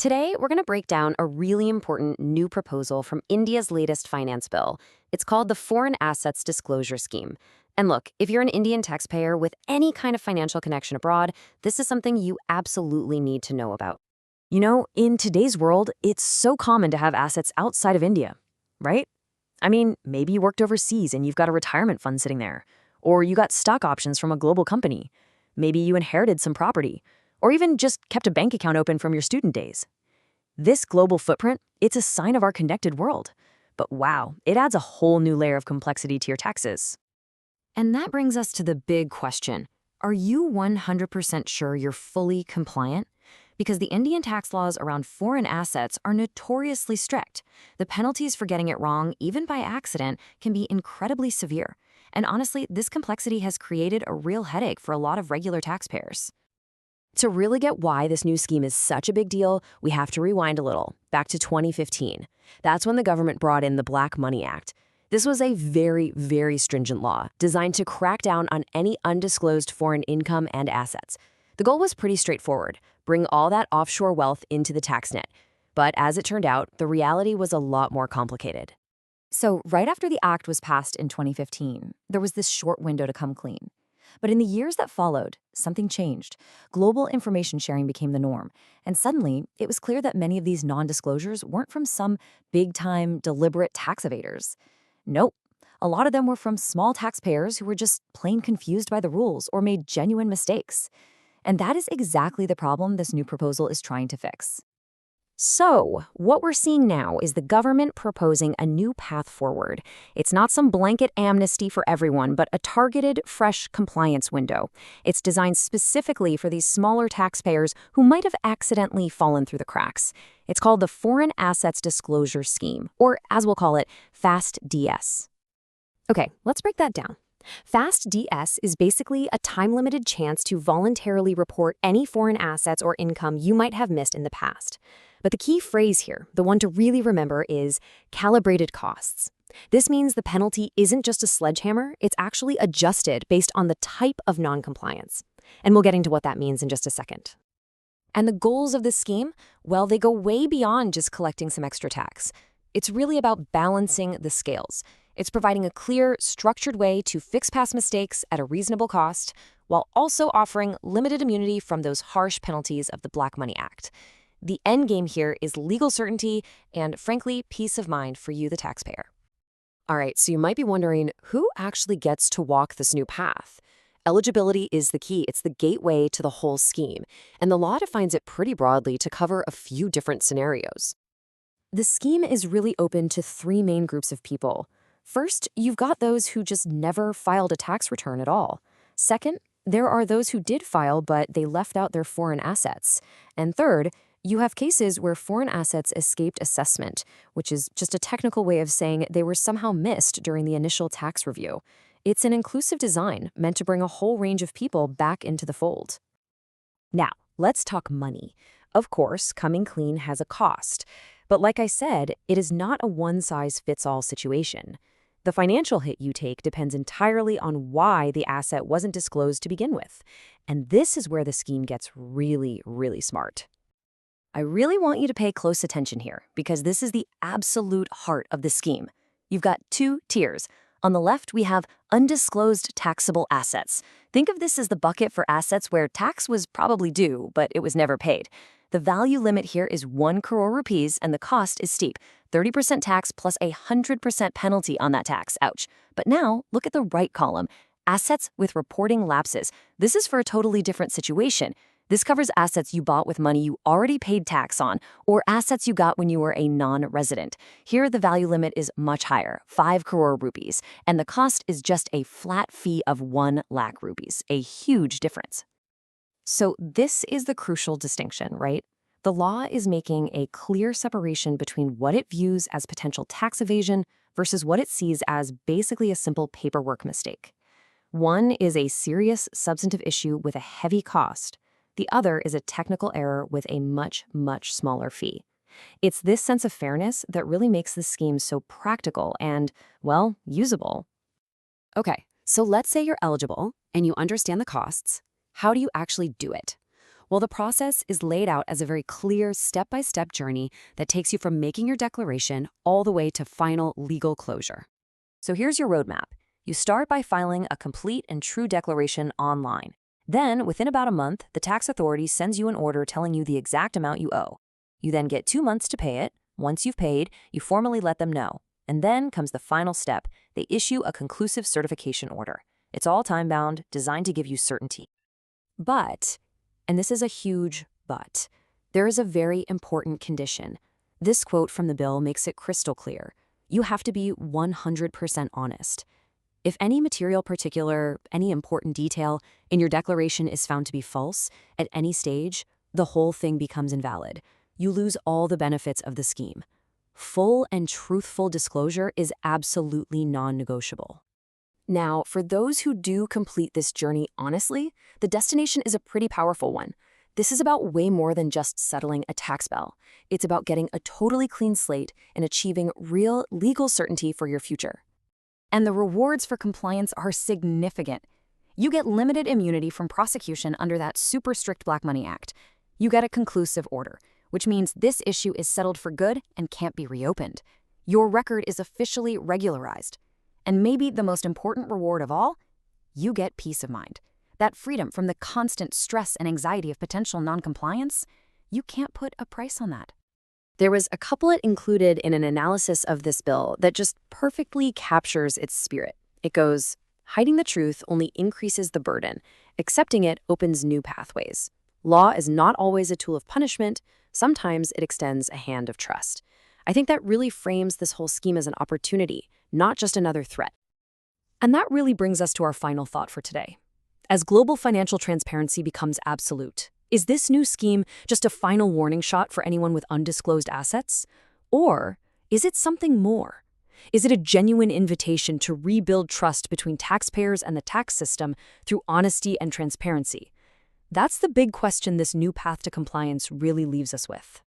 Today, we're going to break down a really important new proposal from India's latest finance bill. It's called the Foreign Assets Disclosure Scheme. And look, if you're an Indian taxpayer with any kind of financial connection abroad, this is something you absolutely need to know about. You know, in today's world, it's so common to have assets outside of India, right? I mean, maybe you worked overseas and you've got a retirement fund sitting there. Or you got stock options from a global company. Maybe you inherited some property. Or even just kept a bank account open from your student days. This global footprint, it's a sign of our connected world. But wow, it adds a whole new layer of complexity to your taxes. And that brings us to the big question. Are you 100% sure you're fully compliant? Because the Indian tax laws around foreign assets are notoriously strict. The penalties for getting it wrong, even by accident, can be incredibly severe. And honestly, this complexity has created a real headache for a lot of regular taxpayers. To really get why this new scheme is such a big deal, we have to rewind a little, back to 2015. That's when the government brought in the Black Money Act. This was a very, very stringent law designed to crack down on any undisclosed foreign income and assets. The goal was pretty straightforward: bring all that offshore wealth into the tax net. But as it turned out, the reality was a lot more complicated. So right after the act was passed in 2015, there was this short window to come clean. But in the years that followed, something changed. Global information sharing became the norm, and suddenly it was clear that many of these non-disclosures weren't from some big-time, deliberate tax evaders. Nope. A lot of them were from small taxpayers who were just plain confused by the rules or made genuine mistakes. And that is exactly the problem this new proposal is trying to fix. So, what we're seeing now is the government proposing a new path forward. It's not some blanket amnesty for everyone, but a targeted, fresh compliance window. It's designed specifically for these smaller taxpayers who might have accidentally fallen through the cracks. It's called the Foreign Assets Disclosure Scheme, or as we'll call it, FAST-DS. Okay, let's break that down. FAST-DS is basically a time-limited chance to voluntarily report any foreign assets or income you might have missed in the past. But the key phrase here, the one to really remember, is calibrated costs. This means the penalty isn't just a sledgehammer, it's actually adjusted based on the type of noncompliance. And we'll get into what that means in just a second. And the goals of this scheme, well, they go way beyond just collecting some extra tax. It's really about balancing the scales. It's providing a clear, structured way to fix past mistakes at a reasonable cost, while also offering limited immunity from those harsh penalties of the Black Money Act. The end game here is legal certainty and, frankly, peace of mind for you, the taxpayer. All right, so you might be wondering, who actually gets to walk this new path? Eligibility is the key. It's the gateway to the whole scheme, and the law defines it pretty broadly to cover a few different scenarios. The scheme is really open to three main groups of people. First, you've got those who just never filed a tax return at all. Second, there are those who did file, but they left out their foreign assets. And third, you have cases where foreign assets escaped assessment, which is just a technical way of saying they were somehow missed during the initial tax review. It's an inclusive design meant to bring a whole range of people back into the fold. Now, let's talk money. Of course, coming clean has a cost. But like I said, it is not a one-size-fits-all situation. The financial hit you take depends entirely on why the asset wasn't disclosed to begin with. And this is where the scheme gets really, really smart. I really want you to pay close attention here, because this is the absolute heart of the scheme. You've got two tiers. On the left, we have undisclosed taxable assets. Think of this as the bucket for assets where tax was probably due, but it was never paid. The value limit here is 1 crore rupees, and the cost is steep: 30% tax plus 100% penalty on that tax. Ouch. But now, look at the right column. Assets with reporting lapses. This is for a totally different situation. This covers assets you bought with money you already paid tax on, or assets you got when you were a non-resident. Here, the value limit is much higher, 5 crore rupees, and the cost is just a flat fee of 1 lakh rupees, a huge difference. So this is the crucial distinction, right? The law is making a clear separation between what it views as potential tax evasion versus what it sees as basically a simple paperwork mistake. One is a serious substantive issue with a heavy cost. The other is a technical error with a much, much smaller fee. It's this sense of fairness that really makes this scheme so practical and, well, usable. Okay, so let's say you're eligible and you understand the costs. How do you actually do it? Well, the process is laid out as a very clear step-by-step journey that takes you from making your declaration all the way to final legal closure. So here's your roadmap. You start by filing a complete and true declaration online. Then, within about a month, the tax authority sends you an order telling you the exact amount you owe. You then get 2 months to pay it. Once you've paid, you formally let them know. And then comes the final step. They issue a conclusive certification order. It's all time-bound, designed to give you certainty. But, and this is a huge but, there is a very important condition. This quote from the bill makes it crystal clear. You have to be 100% honest. If any material particular, any important detail in your declaration is found to be false at any stage, the whole thing becomes invalid. You lose all the benefits of the scheme. Full and truthful disclosure is absolutely non-negotiable. Now, for those who do complete this journey honestly, the destination is a pretty powerful one. This is about way more than just settling a tax bill. It's about getting a totally clean slate and achieving real legal certainty for your future. And the rewards for compliance are significant. You get limited immunity from prosecution under that super strict Black Money Act. You get a conclusive order, which means this issue is settled for good and can't be reopened. Your record is officially regularized. And maybe the most important reward of all, you get peace of mind. That freedom from the constant stress and anxiety of potential noncompliance, you can't put a price on that. There was a couplet included in an analysis of this bill that just perfectly captures its spirit. It goes, hiding the truth only increases the burden. Accepting it opens new pathways. Law is not always a tool of punishment. Sometimes it extends a hand of trust. I think that really frames this whole scheme as an opportunity, not just another threat. And that really brings us to our final thought for today. As global financial transparency becomes absolute, is this new scheme just a final warning shot for anyone with undisclosed assets? Or is it something more? Is it a genuine invitation to rebuild trust between taxpayers and the tax system through honesty and transparency? That's the big question this new path to compliance really leaves us with.